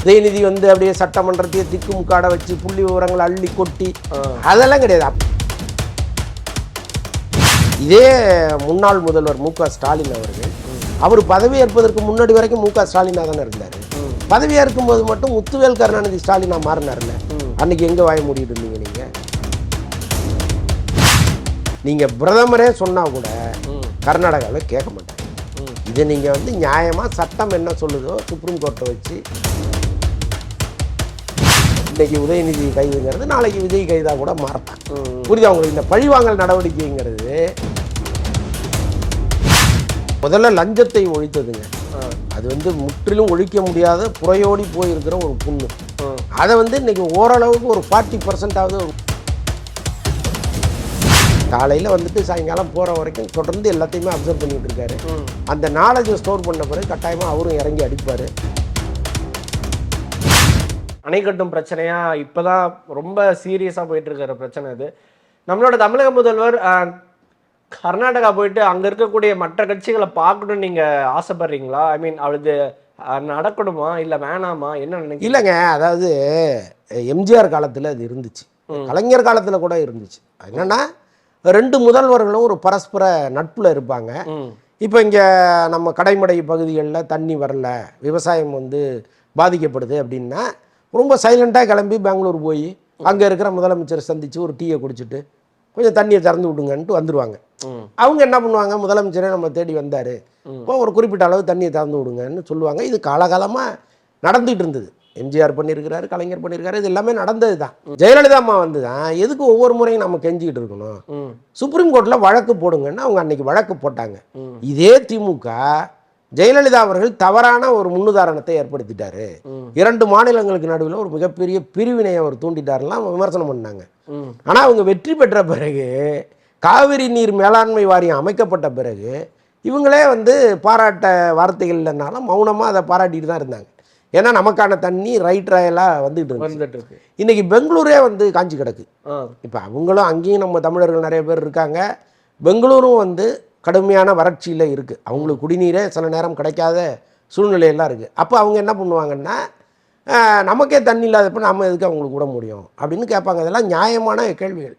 உதயநிதி வந்து அப்படியே சட்டமன்றத்தையே திக்குமுக்காட வச்சு புள்ளி விவரங்களை அள்ளி கொட்டி அதெல்லாம் கிடையாது. இதே முன்னாள் முதல்வர் மு.க. ஸ்டாலின் அவர்கள் அவர் பதவி ஏற்பதற்கு முன்னாடி வரைக்கும் மு.க. ஸ்டாலினாக தானே இருந்தார். பதவியாக இருக்கும்போது மட்டும் முத்துவேல் கருணாநிதி ஸ்டாலினா மாறினார்ல. அன்னைக்கு எங்கே வாய மூடிட்டு இருந்தீங்க நீங்கள் பிரதமரே சொன்னால் கூட கர்நாடகாவில் கேட்க மாட்டாங்க. இதை நீங்கள் வந்து நியாயமாக சட்டம் என்ன சொல்லுதோ சுப்ரீம் கோர்ட்டை வச்சு இன்னைக்கு உதயநிதி கைதுங்கிறது நாளைக்கு விஜய் கைதாக கூட மாறலாம். புரியுதா உங்களுக்கு? இந்த பழிவாங்கல் நடவடிக்கைங்கிறது முதல்ல லஞ்சத்தை ஒழித்ததுங்க. அது வந்து முற்றிலும் ஒழிக்க முடியாத புறையோடி போயிருக்கிற ஒரு புண்ணு. அதை வந்து இன்னைக்கு ஓரளவுக்கு ஒரு 40% காலையில் வந்துட்டு சாயங்காலம் போகிற வரைக்கும் தொடர்ந்து எல்லாத்தையுமே அப்சர்வ் பண்ணிகிட்டு இருக்காரு. அந்த நாலேஜை ஸ்டோர் பண்ண பிறகு கட்டாயமாக அவரும் இறங்கி அடிப்பார். அணை கட்டும் பிரச்சனையா இப்போதான் ரொம்ப சீரியஸாக போயிட்டு இருக்கிற பிரச்சனை இது. நம்மளோட தமிழக முதல்வர் கர்நாடகா போயிட்டு அங்கே இருக்கக்கூடிய மற்ற கட்சிகளை பார்க்கணும்னு நீங்கள் ஆசைப்படுறீங்களா? ஐ மீன் அவளுக்கு நடக்கணுமா இல்லை வேணாமா, என்ன நினைக்கிறீங்க? இல்லைங்க, அதாவது எம்ஜிஆர் காலத்தில் அது இருந்துச்சு, கலைஞர் காலத்தில் கூட இருந்துச்சு. என்னன்னா ரெண்டு முதல்வர்களும் ஒரு பரஸ்பர நட்பில் இருப்பாங்க. இப்போ இங்கே நம்ம கடைமடை பகுதிகளில் தண்ணி வரல, விவசாயம் வந்து பாதிக்கப்படுது அப்படின்னா ரொம்ப சைலண்ட்டாக கிளம்பி பெங்களூர் போய் அங்கே இருக்கிற முதலமைச்சரை சந்தித்து ஒரு டீயை குடிச்சிட்டு கொஞ்சம் தண்ணியை திறந்து விடுங்கன்ட்டு வந்துடுவாங்க. அவங்க என்ன பண்ணுவாங்க, முதலமைச்சரே நம்ம தேடி வந்தார், இப்போ ஒரு குறிப்பிட்ட அளவு தண்ணியை திறந்து விடுங்கன்னு சொல்லுவாங்க. இது காலகாலமாக நடந்துகிட்டு இருந்தது. எம்ஜிஆர் பண்ணியிருக்கிறாரு, கலைஞர் பண்ணியிருக்காரு, இது எல்லாமே நடந்தது தான். ஜெயலலிதா அம்மா வந்து தான் எதுக்கு ஒவ்வொரு முறையும் நம்ம கெஞ்சிக்கிட்டு இருக்கணும், சுப்ரீம் கோர்ட்டில் வழக்கு போடுங்கன்னு அவங்க அன்னைக்கு வழக்கு போட்டாங்க. இதே திமுக ஜெயலலிதா அவர்கள் தவறான ஒரு முன்னுதாரணத்தை ஏற்படுத்திட்டாரு, 2 மாநிலங்களுக்கு நடுவில் ஒரு மிகப்பெரிய பிரிவினையை அவர் தூண்டிட்டாருலாம் விமர்சனம் பண்ணாங்க. ஆனால் அவங்க வெற்றி பெற்ற பிறகு காவிரி நீர் மேலாண்மை வாரியம் அமைக்கப்பட்ட பிறகு இவங்களே வந்து பாராட்ட வார்த்தைகள் இல்லைனாலும் மௌனமாக அதை பாராட்டிட்டு தான் இருந்தாங்க. ஏன்னா நமக்கான தண்ணி ரைட் ராயலாக வந்துட்டு இருக்கு. இன்னைக்கு பெங்களூரே வந்து காஞ்சி கிடக்கு. இப்போ அவங்களும் அங்கேயும் நம்ம தமிழர்கள் நிறைய பேர் இருக்காங்க. பெங்களூரும் வந்து கடுமையான வறட்சியில் இருக்குது. அவங்களுக்கு குடிநீரே சில நேரம் கிடைக்காத சூழ்நிலையெல்லாம் இருக்குது. அப்போ அவங்க என்ன பண்ணுவாங்கன்னா, நமக்கே தண்ணி இல்லாதப்போ நம்ம எதுக்கு அவங்களுக்கு கூட முடியும் அப்படின்னு கேட்பாங்க. அதெல்லாம் நியாயமான கேள்விகள்.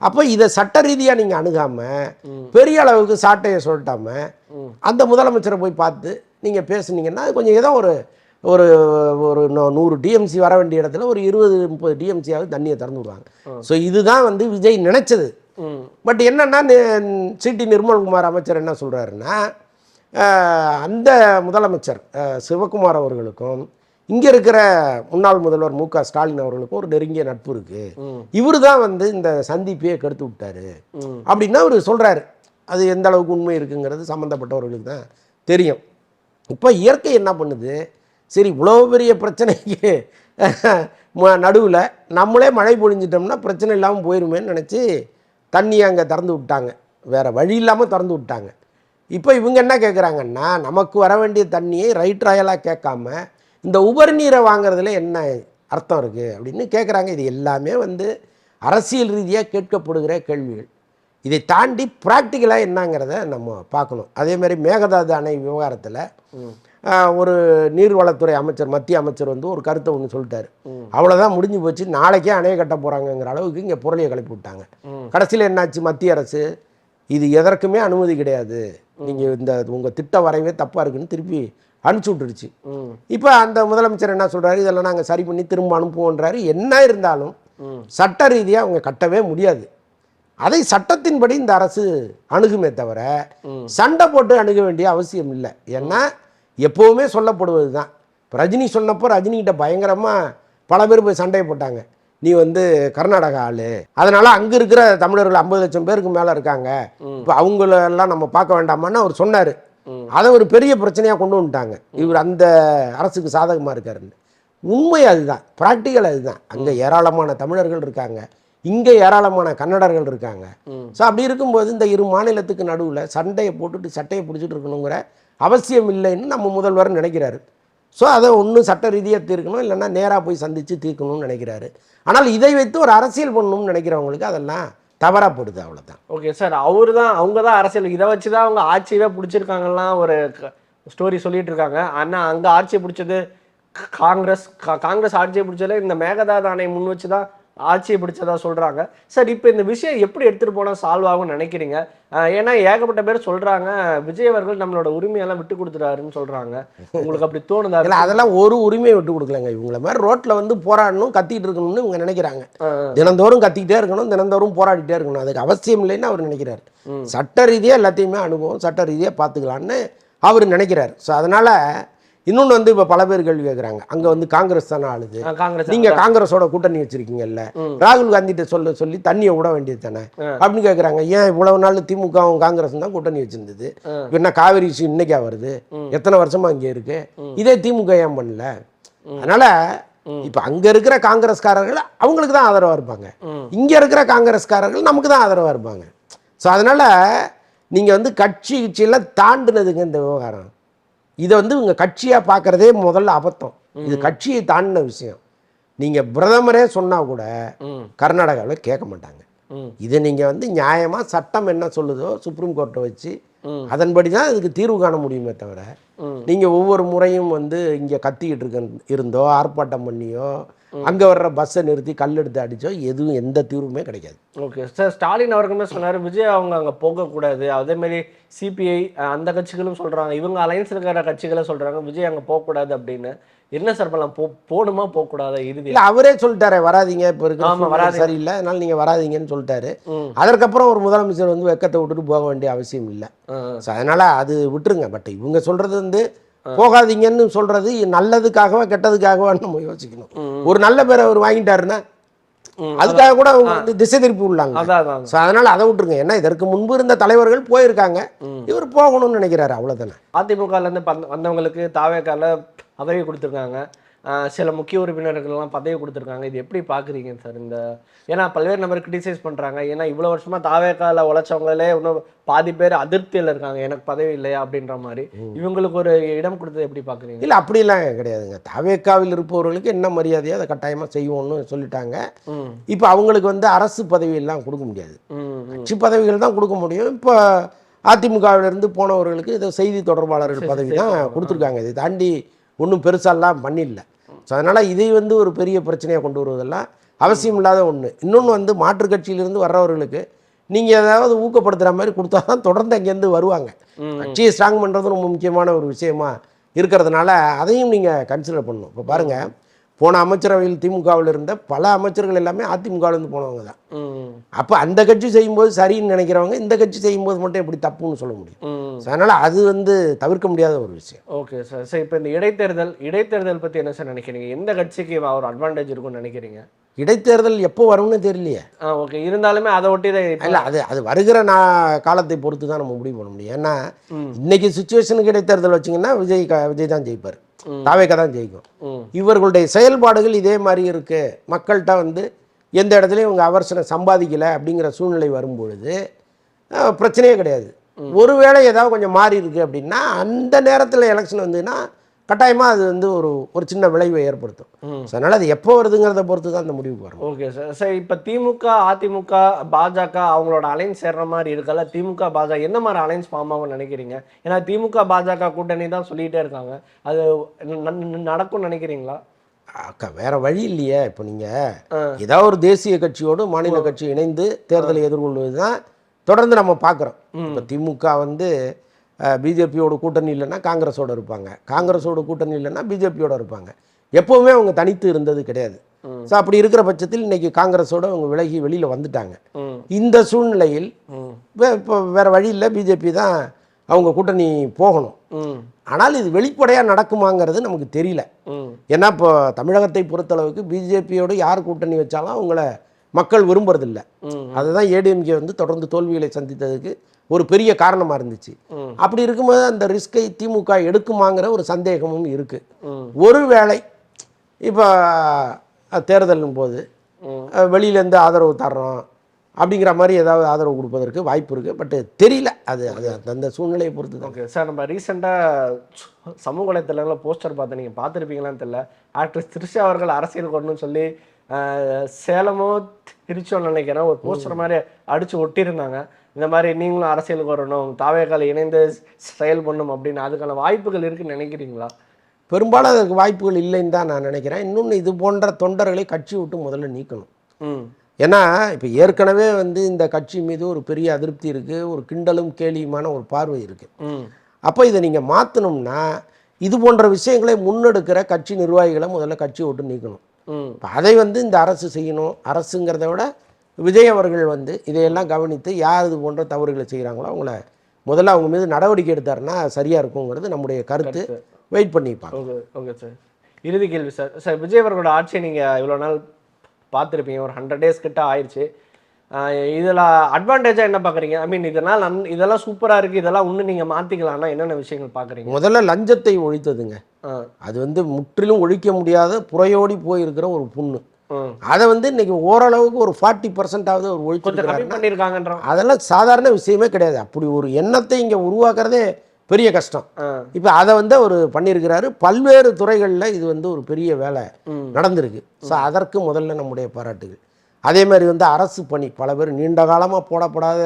அப்போ இதை சட்ட ரீதியாக நீங்கள் அணுகாமல் பெரிய அளவுக்கு சாட்டையை சொல்லிட்டாமல் அந்த முதலமைச்சரை போய் பார்த்து நீங்கள் பேசுனீங்கன்னா அது கொஞ்சம் ஏதோ ஒரு ஒரு ஒரு 100 டிஎம்சி வர வேண்டிய இடத்துல ஒரு 20-30 டிஎம்சியாவது தண்ணியை திறந்து விடுவாங்க. ஸோ இதுதான் வந்து விஜய் நினைச்சது. பட் என்னன்னா சிடி நிர்மல்குமார் அமைச்சர் என்ன சொல்கிறாருன்னா, அந்த முதலமைச்சர் சிவகுமார் அவர்களுக்கும் இங்கே இருக்கிற முன்னாள் முதல்வர் மு.க. ஸ்டாலின் அவர்களுக்கும் ஒரு நெருங்கிய நட்பு இருக்குது, இவர் தான் வந்து இந்த சந்திப்பையே கெடுத்து விட்டாரு அப்படின்னா அவர் சொல்கிறாரு. அது எந்த அளவுக்கு உண்மை இருக்குங்கிறது சம்மந்தப்பட்டவர்களுக்கு தான் தெரியும். இப்போ இயற்கை என்ன பண்ணுது, சரி இவ்வளோ பெரிய பிரச்சனைக்கு நடுவில் நம்மளே மழை பொழிஞ்சிட்டோம்னா பிரச்சனை இல்லாமல் போயிருமேன்னு நினச்சி தண்ணியை அங்கே திறந்து விட்டாங்க, வேறு வழி இல்லாமல் திறந்து விட்டாங்க. இப்போ இவங்க என்ன கேட்குறாங்கன்னா, நமக்கு வர வேண்டிய தண்ணியை ரைட் ராயலாக கேட்காம இந்த உபரி நீரை வாங்குறதுல என்ன அர்த்தம் இருக்குது அப்படின்னு கேட்குறாங்க. இது எல்லாமே வந்து அரசியல் ரீதியாக கேட்கப்படுகிற கேள்விகள். இதை தாண்டி ப்ராக்டிக்கலாக என்னங்கிறத நம்ம பார்க்கணும். அதேமாதிரி மேகதாது அணை விவகாரத்தில் ஒரு நீர்வளத்துறை அமைச்சர், மத்திய அமைச்சர் வந்து ஒரு கருத்தை ஒன்று சொல்லிட்டாரு. அவ்வளோதான் முடிஞ்சு போச்சு, நாளைக்கே அணையை கட்ட போகிறாங்கங்கிற அளவுக்கு இங்கே பொருளையை கிளப்பி விட்டாங்க. கடைசியில் என்னாச்சு, மத்திய அரசு இது எதற்குமே அனுமதி கிடையாது, நீங்கள் இந்த உங்கள் திட்ட வரைவே தப்பாக இருக்குன்னு திருப்பி அனுப்பிச்சி விட்டுருச்சு. இப்போ அந்த முதலமைச்சர் என்ன சொல்கிறாரு, இதெல்லாம் நாங்கள் சரி பண்ணி திரும்ப அனுப்புவோன்றாரு. என்ன இருந்தாலும் சட்ட ரீதியாக அவங்க கட்டவே முடியாது. அதை சட்டத்தின்படி இந்த அரசு அணுகுமே தவிர சண்டை போட்டு அணுக வேண்டிய அவசியம் இல்லை. ஏன்னா எப்போவுமே சொல்லப்படுவது தான். இப்போ ரஜினி சொன்னப்போ ரஜினிகிட்ட பயங்கரமாக பல பேர் போய் சண்டையை போட்டாங்க, நீ வந்து கர்நாடகா ஆளு, அதனால் அங்கே இருக்கிற தமிழர்கள் 50 லட்சம் பேருக்கு மேலே இருக்காங்க, இப்போ அவங்களெல்லாம் நம்ம பார்க்க வேண்டாமான்னு அவர் சொன்னார். அதை ஒரு பெரிய பிரச்சனையாக கொண்டு வந்துட்டாங்க. இவர் அந்த அரசுக்கு சாதகமாக இருக்காருன்னு. உண்மை அதுதான், ப்ராக்டிக்கல் அதுதான். அங்கே ஏராளமான தமிழர்கள் இருக்காங்க, இங்கே ஏராளமான கன்னடர்கள் இருக்காங்க. ஸோ அப்படி இருக்கும்போது இந்த 2 மாநிலத்துக்கு நடுவில் சண்டையை போட்டுட்டு சட்டையை பிடிச்சிட்டு இருக்கணுங்கிற அவசியம் இல்லைன்னு நம்ம முதல்வர் நினைக்கிறாரு. ஸோ அதை ஒன்று சட்ட ரீதியாக தீர்க்கணும், இல்லைன்னா நேராக போய் சந்தித்து தீர்க்கணும்னு நினைக்கிறாரு. ஆனால் இதை வைத்து ஒரு அரசியல் பண்ணணும்னு நினைக்கிறவங்களுக்கு அதெல்லாம் தவறாக போடுது, அவ்வளோதான். ஓகே சார், அவங்க தான் அரசியல் இதை வச்சு தான் அவங்க ஆட்சியவே பிடிச்சிருக்காங்கலாம் ஒரு ஸ்டோரி சொல்லிட்டு இருக்காங்க. ஆனால் அங்கே ஆட்சியை பிடிச்சது காங்கிரஸ் ஆட்சியை பிடிச்சதுல இந்த மேகதாது அணை முன் வச்சு தான் ஆட்சியை பிடிச்சதா சொல்றாங்க. சார் இப்போ இந்த விஷயம் எப்படி எடுத்துட்டு போனா சால்வ் ஆகும்னு நினைக்கிறீங்க? ஏன்னா ஏகப்பட்ட பேர் சொல்றாங்க விஜய் அவர்கள் நம்மளோட உரிமையெல்லாம் விட்டு கொடுத்துட்டாருன்னு சொல்றாங்க. உங்களுக்கு அப்படி தோணுதா? இல்லை, அதெல்லாம் ஒரு உரிமையை விட்டு கொடுக்கலங்க. இவங்கள மாதிரி ரோட்டில் வந்து போராடணும், கத்திட்டு இருக்கணும்னு இவங்க நினைக்கிறாங்க. தினந்தோறும் கத்திக்கிட்டே இருக்கணும், தினந்தோறும் போராடிட்டே இருக்கணும். அதுக்கு அவசியம் இல்லைன்னு அவர் நினைக்கிறார். சட்ட ரீதியாக எல்லாத்தையுமே அனுபவம், சட்ட ரீதியாக பார்த்துக்கலான்னு அவர் நினைக்கிறார். ஸோ அதனால இன்னொன்று வந்து இப்போ பல பேர் கேள்வி கேட்குறாங்க, அங்கே வந்து காங்கிரஸ் தானே ஆளுது, நீங்கள் காங்கிரஸோட கூட்டணி வச்சிருக்கீங்கல்ல, ராகுல் காந்திகிட்ட சொல்லி தண்ணியை விட வேண்டியது தானே அப்படின்னு கேட்குறாங்க. ஏன் இவ்வளவு நாள் திமுகவும் காங்கிரஸ் தான் கூட்டணி வச்சிருந்தது, என்ன காவிரி இஷ்யூ இன்னைக்கா வருது, எத்தனை வருஷமா அங்கே இருக்கு, இதே திமுக ஏன் பண்ணல? அதனால இப்போ அங்கே இருக்கிற காங்கிரஸ்காரர்கள் அவங்களுக்கு தான் ஆதரவாக இருப்பாங்க, இங்கே இருக்கிற காங்கிரஸ்காரர்கள் நமக்கு தான் ஆதரவாக இருப்பாங்க. ஸோ அதனால நீங்கள் வந்து கட்சியெல்லாம் தாண்டினதுங்க இந்த விவகாரம். இதை வந்து இவங்க கட்சியாக பார்க்குறதே முதல்ல அபத்தம். இது கட்சியை தாண்டின விஷயம். நீங்கள் பிரதமரே சொன்னால் கூட கர்நாடகாவில் கேட்க மாட்டாங்க. இதை நீங்கள் வந்து நியாயமாக சட்டம் என்ன சொல்லுதோ சுப்ரீம் கோர்ட்டை வச்சு அதன்படி தான் இதுக்கு தீர்வு காண முடியுமே தவிர, நீங்கள் ஒவ்வொரு முறையும் வந்து இங்கே கத்திக்கிட்டு இருந்தோ ஆர்ப்பாட்டம் பண்ணியோ அங்கே வர்ற பஸ்ஸை நிறுத்தி கல் எடுத்து அடித்தோ எதுவும் எந்த தீர்வுமே கிடைக்காது. ஓகே சார், ஸ்டாலின் அவர்களுமே சொன்னார் விஜய் அவங்க அங்கே போகக்கூடாது, அதேமாரி சிபிஐ அந்த கட்சிகளும் சொல்கிறாங்க, இவங்க அலைன்ஸ் இருக்கிற கட்சிகளை சொல்கிறாங்க விஜய் அங்கே போகக்கூடாது அப்படின்னு. என்ன சார் பண்ணலாம்? போகணுமா போகக்கூடாதா? இறுதி இல்லை, அவரே சொல்லிட்டாரு வராதிங்க, இப்போ இருக்கிற சரியில்லை அதனால நீங்கள் வராதிங்கன்னு சொல்லிட்டாரு. அதற்கப்புறம் ஒரு முதலமைச்சர் வந்து வெக்கத்தை விட்டுட்டு போக வேண்டிய அவசியம் இல்லை. ஸோ அதனால் அது விட்டுருங்க. பட் இவங்க சொல்கிறது வந்து போகாதீங்கன்னு சொல்கிறது நல்லதுக்காகவா கெட்டதுக்காகவா நம்ம யோசிக்கணும். ஒரு நல்ல பேரை அவர் வாங்கிட்டாருன்னா அதுக்காக கூட அவங்க வந்து திசை திருப்பி விடலாங்க. ஸோ அதனால் அதை விட்டுருங்க. ஏன்னா இதற்கு முன்பு இருந்த தலைவர்கள் போயிருக்காங்க, இவர் போகணும்னு நினைக்கிறாரு, அவ்வளோதானே. அதிமுகலேருந்து வந்தவங்களுக்கு தாவேக்கால பதவி கொடுத்துருக்காங்க, சில முக்கிய உறுப்பினர்கள்லாம் பதவி கொடுத்துருக்காங்க. இது எப்படி பார்க்குறீங்க சார்? இந்த ஏன்னா பல்வேறு நபர் கிரிட்டிசைஸ் பண்ணுறாங்க, ஏன்னா இவ்வளோ வருஷமாக தாவேக்கால உழைச்சவங்களே இன்னும் பாதி பேர் அதிருப்தியில் இருக்காங்க, எனக்கு பதவி இல்லையா அப்படின்ற மாதிரி. இவங்களுக்கு ஒரு இடம் கொடுத்தது எப்படி பார்க்குறீங்க? இல்லை, அப்படிலாம் கிடையாதுங்க. தாவேக்காவில் இருப்பவர்களுக்கு என்ன மரியாதையோ அதை கட்டாயமாக செய்வோம்னு சொல்லிட்டாங்க. இப்போ அவங்களுக்கு வந்து அரசு பதவியெல்லாம் கொடுக்க முடியாது, கட்சி பதவிகள் தான் கொடுக்க முடியும். இப்போ அதிமுகவிலிருந்து போனவர்களுக்கு இதை செய்தி தொடர்பாளர்கள் பதவி தான் கொடுத்துருக்காங்க. இதை தாண்டி ஒன்றும் பெருசாலாம் பண்ணிடல. ஸோ அதனால் இதை வந்து ஒரு பெரிய பிரச்சனையாக கொண்டு வருவதெல்லாம் அவசியம் இல்லாத ஒன்று. இன்னொன்று வந்து மாற்றுக் கட்சியிலிருந்து வர்றவர்களுக்கு நீங்கள் ஏதாவது ஊக்கப்படுத்துகிற மாதிரி கொடுத்தா தான் தொடர்ந்து அங்கேருந்து வருவாங்க. கட்சியை ஸ்ட்ராங் பண்ணுறது ரொம்ப முக்கியமான ஒரு விஷயமா இருக்கிறதுனால அதையும் நீங்கள் கன்சிடர் பண்ணணும். இப்போ பாருங்கள், போன அமைச்சரவையில் திமுகவில் இருந்த பல அமைச்சர்கள் எல்லாமே அதிமுகவிலேருந்து போனவங்க தான். அப்போ அந்த கட்சி செய்யும்போது சரின்னு நினைக்கிறவங்க இந்த கட்சி செய்யும்போது மட்டும் எப்படி தப்புன்னு சொல்ல முடியும்? அதனால் அது வந்து தவிர்க்க முடியாத ஒரு விஷயம். Okay sir. சார் இப்போ இந்த இடைத்தேர்தல் பற்றி என்ன சார் நினைக்கிறீங்க? எந்த கட்சிக்கு ஒரு அட்வான்டேஜ் இருக்கும்னு நினைக்கிறீங்க? இடைத்தேர்தல் எப்போ வரும்னு தெரியலையே. ஓகே, இருந்தாலுமே அதை ஒட்டி தான் இல்லை, அது வருகிற காலத்தை பொறுத்து தான் நம்ம முடிவு பண்ண முடியும். ஏன்னா இன்னைக்கு சுச்சுவேஷனுக்கு இடைத்தேர்தல் வச்சிங்கன்னா விஜய் தான் ஜெயிப்பார், தாவேக்கா தான் ஜெயிக்கும். இவர்களுடைய செயல்பாடுகள் இதே மாதிரி இருக்கு, மக்கள்கிட்ட வந்து எந்த இடத்துலையும் இவங்க அவர்சனை சம்பாதிக்கலை அப்படிங்கிற சூழ்நிலை வரும்பொழுது பிரச்சனையே கிடையாது. ஒருவேளை ஏதாவது கொஞ்சம் மாறி இருக்கு அப்படின்னா அந்த நேரத்தில் எலெக்ஷன் வந்ததுன்னா கட்டாயமாக அது வந்து ஒரு சின்ன விளைவை ஏற்படுத்தும். அதனால் அது எப்போ வருதுங்கிறத பொறுத்து தான் அந்த முடிவுக்கு வரும். Okay sir. சார் இப்போ திமுக, அதிமுக, பாஜக அவங்களோட அலைன்ஸ் சேர்ற மாதிரி இருக்கல, திமுக பாஜக என்ன மாதிரி அலைன்ஸ் ஃபார்ம் ஆகும்னு நினைக்கிறீங்க? ஏன்னா திமுக பாஜக கூட்டணி தான் சொல்லிகிட்டே இருக்காங்க, அது நடக்கும்னு நினைக்கிறீங்களா? வேற வழி இல்லையே. இப்போ நீங்கள் ஏதாவது ஒரு தேசிய கட்சியோடு மாநில கட்சி இணைந்து தேர்தலை எதிர்கொள்வது தான் தொடர்ந்து நம்ம பார்க்குறோம். இப்போ திமுக வந்து பிஜேபியோட கூட்டணி இல்லைன்னா காங்கிரஸோடு இருப்பாங்க, காங்கிரஸோட கூட்டணி இல்லைன்னா பிஜேபியோட இருப்பாங்க. எப்போவுமே அவங்க தனித்து இருந்தது கிடையாது. ஸோ அப்படி இருக்கிற பட்சத்தில் இன்னைக்கு காங்கிரஸோடு அவங்க விலகி வெளியில் வந்துட்டாங்க. இந்த சூழ்நிலையில் இப்போ வேற வழி இல்லை, பிஜேபி தான் அவங்க கூட்டணி போகணும். ஆனால் இது வெளிப்படையாக நடக்குமாங்கிறது நமக்கு தெரியல. ஏன்னா இப்போ தமிழகத்தை பொறுத்தளவுக்கு பிஜேபியோடு யார் கூட்டணி வச்சாலும் அவங்கள மக்கள் விரும்புறதில்லை. அதுதான் ஏடிஎம்கே வந்து தொடர்ந்து தோல்விகளை சந்தித்ததுக்கு ஒரு பெரிய காரணமாக இருந்துச்சு. அப்படி இருக்கும்போது அந்த ரிஸ்கை திமுக எடுக்குமாங்கிற ஒரு சந்தேகமும் இருக்கு. ஒருவேளை இப்போ தேர்தலின் போது வெளியிலேருந்து ஆதரவு தர்றோம் அப்படிங்கிற மாதிரி ஏதாவது ஆதரவு கொடுப்பதற்கு வாய்ப்பு இருக்குது. பட் தெரியல, அது அந்த சூழ்நிலையை பொறுத்து தான். ஓகே சார், நம்ம ரீசெண்டாக சமூக வலைத்தளங்களில் போஸ்டர் பார்த்து நீங்கள் பார்த்துருப்பீங்களான்னு தெரியல, ஆக்ட்ரஸ் த்ரிஷா அவர்கள் அரசியல் கொண்டுன்னு சொல்லி சேலமோ திருச்சோன்னு நினைக்கிறேன் ஒரு போஸ்டர் மாதிரி அடித்து ஒட்டியிருந்தாங்க. இந்த மாதிரி நீங்களும் அரசியலுக்கு வரணும், தாவேக்கால இணைந்து செயல் பண்ணும் அப்படின்னு. அதுக்கான வாய்ப்புகள் இருக்குன்னு நினைக்கிறீங்களா? பெரும்பாலும் அதற்கு வாய்ப்புகள் இல்லைன்னு தான் நான் நினைக்கிறேன். இன்னொன்று, இது போன்ற தொண்டர்களை கட்சி விட்டு முதல்ல நீக்கணும். ம் ஏன்னா இப்போ ஏற்கனவே வந்து இந்த கட்சி மீது ஒரு பெரிய அதிருப்தி இருக்குது, ஒரு கிண்டலும் கேலியுமான ஒரு பார்வை இருக்குது. ம் அப்போ இதை நீங்கள் மாற்றணும்னா இது போன்ற விஷயங்களை முன்னெடுக்கிற கட்சி நிர்வாகிகளை முதல்ல கட்சியை விட்டு நீக்கணும். ம் இப்போ அதை வந்து இந்த அரசு செய்யணும். அரசுங்கிறத விட விஜய் அவர்கள் வந்து இதையெல்லாம் கவனித்து யார் இது போன்ற தவறுகளை செய்கிறாங்களோ அவங்கள முதல்ல அவங்க மீது நடவடிக்கை எடுத்தாருன்னா சரியாக இருக்குங்கிறது நம்முடைய கருத்து. வெயிட் பண்ணிப்பாங்க. Okay okay sir. இறுதி கேள்வி சார். சார், விஜய் அவர்களோட ஆட்சியை நீங்கள் இவ்வளோ நாள் பார்த்துருப்பீங்க, ஒரு 100 days கிட்ட ஆயிடுச்சு. இதில் அட்வான்டேஜாக என்ன பார்க்குறீங்க? ஐ மீன் இதெல்லாம் சூப்பராக இருக்குது, இதெல்லாம் இன்னும் நீங்கள் மாற்றிக்கலாம்னா என்னென்ன விஷயங்கள் பார்க்குறீங்க? முதல்ல லஞ்சத்தை ஒழித்ததுங்க. அது வந்து முற்றிலும் ஒழிக்க முடியாத புறையோடி போயிருக்கிற ஒரு புண்ணு. அதை வந்து இன்னைக்கு ஓரளவுக்கு ஒரு 40% ஒரு கொஞ்சம் கம்மி ஒழிச்சு பண்ணியிருக்காங்கன்ற. அதெல்லாம் சாதாரண விஷயமே கிடையாது. அப்படி ஒரு எண்ணத்தை இங்கே உருவாக்குறதே பெரிய கஷ்டம். இப்போ அதை வந்து அவர் பண்ணியிருக்கிறாரு. பல்வேறு துறைகளில் இது வந்து ஒரு பெரிய வேலை நடந்திருக்கு. ஸோ அதற்கு முதல்ல நம்முடைய பாராட்டுகள். அதே மாதிரி வந்து அரசு பணி பல பேர் நீண்ட காலமாக போடப்படாத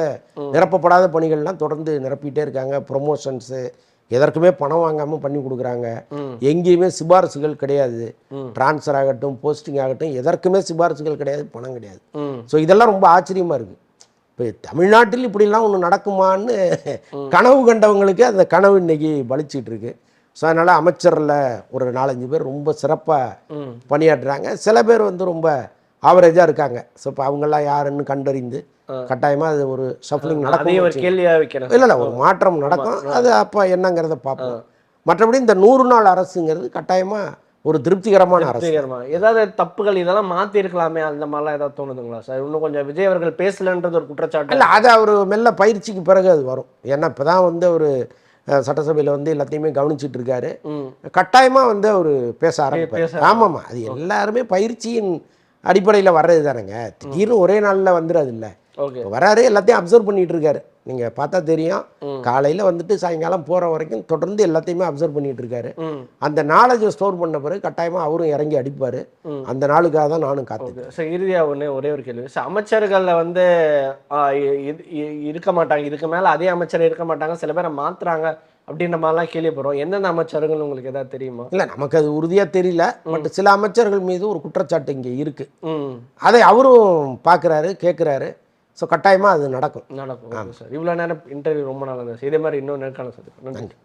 நிரப்பப்படாத பணிகள்லாம் தொடர்ந்து நிரப்பிட்டே இருக்காங்க. ப்ரொமோஷன்ஸு எதற்குமே பணம் வாங்காமல் பண்ணி கொடுக்குறாங்க. எங்கேயுமே சிபாரிசுகள் கிடையாது. ட்ரான்ஸ்ஃபர் ஆகட்டும், போஸ்டிங் ஆகட்டும், எதற்குமே சிபாரிசுகள் கிடையாது, பணம் கிடையாது. ஸோ இதெல்லாம் ரொம்ப ஆச்சரியமாக இருக்குது. இப்போ தமிழ்நாட்டில் இப்படிலாம் ஒன்று நடக்குமான்னு கனவு கண்டவங்களுக்கு அந்த கனவு இன்னைக்கு பலிச்சிட்டு இருக்கு. ஸோ அதனால் அமைச்சரில் ஒரு 4-5 பேர் ரொம்ப சிறப்பாக பணியாற்றுறாங்க. சில பேர் வந்து ரொம்ப ஆவரேஜாக இருக்காங்க. ஸோ இப்போ அவங்கெல்லாம் யாருன்னு கண்டறிந்து கட்டாயமாக அது ஒரு ஷஃப்லிங் நடக்கும். ஒரு கேள்வியாக வைக்கிறேன். இல்லை ஒரு மாற்றம் நடக்கும். அது அப்போ என்னங்கிறத பார்ப்போம். மற்றபடி இந்த 100 நாள் அரசுங்கிறது கட்டாயமாக ஒரு திருப்திகரமான அரசு. ஏதாவது தப்புகள் இதெல்லாம் மாற்றி இருக்கலாமே, அந்த மாதிரிலாம் ஏதாவது தோணுதுங்களா சார்? இன்னும் கொஞ்சம் விஜய் அவர்கள் பேசலன்றது ஒரு குற்றச்சாட்டு. இல்லை, அது அவர் மெல்ல பயிற்சிக்கு பிறகு அது வரும். ஏன்னா இப்போ தான் வந்து அவர் சட்டசபையில் வந்து எல்லாத்தையுமே கவனிச்சிட்டு இருக்காரு. கட்டாயமாக வந்து அவர் பேச ஆரம்பிப்பார். ஆமாம்மா, அது எல்லாருமே பயிற்சியின் அடிப்படையில் வர்றது தானேங்க. திடீர்னு ஒரே நாளில் வந்துடாது. இல்லை, வராரு, எல்லாத்தையும் அப்சர்வ் பண்ணிட்டு இருக்காரு. நீங்கள் பார்த்தா தெரியும். காலையில் வந்துட்டு சாயங்காலம் போகிற வரைக்கும் தொடர்ந்து எல்லாத்தையுமே அப்சர்வ் பண்ணிட்டு இருக்காரு. அந்த நாலேஜை ஸ்டோர் பண்ண பிறகு கட்டாயமாக அவரும் இறங்கி அடிப்பார். அந்த நாளுக்காக தான் நானும் காத்துக்கேன். சார், இறுதியாக ஒரே ஒரு கேள்வி சார். அமைச்சர்களில் வந்து இருக்க மாட்டாங்க, இதுக்கு மேலே அதே அமைச்சர் இருக்க மாட்டாங்க, சில பேரை மாற்றுறாங்க அப்படின்ற மாதிரிலாம் கேள்விப்படுறோம். எந்தெந்த அமைச்சர்கள் உங்களுக்கு ஏதாவது தெரியுமா? இல்லை, நமக்கு அது உறுதியாக தெரியல. பட் சில அமைச்சர்கள் மீது ஒரு குற்றச்சாட்டு இங்கே இருக்குது. அதை அவரும் பார்க்குறாரு, கேட்குறாரு. ஸோ கட்டாயமாக அது நடக்கும். சார். இவ்வளோ நேரம் இன்டர்வியூ ரொம்ப நல்லா இருந்துச்சு. இதே மாதிரி இன்னும் நேர்காணல் சார். நன்றி.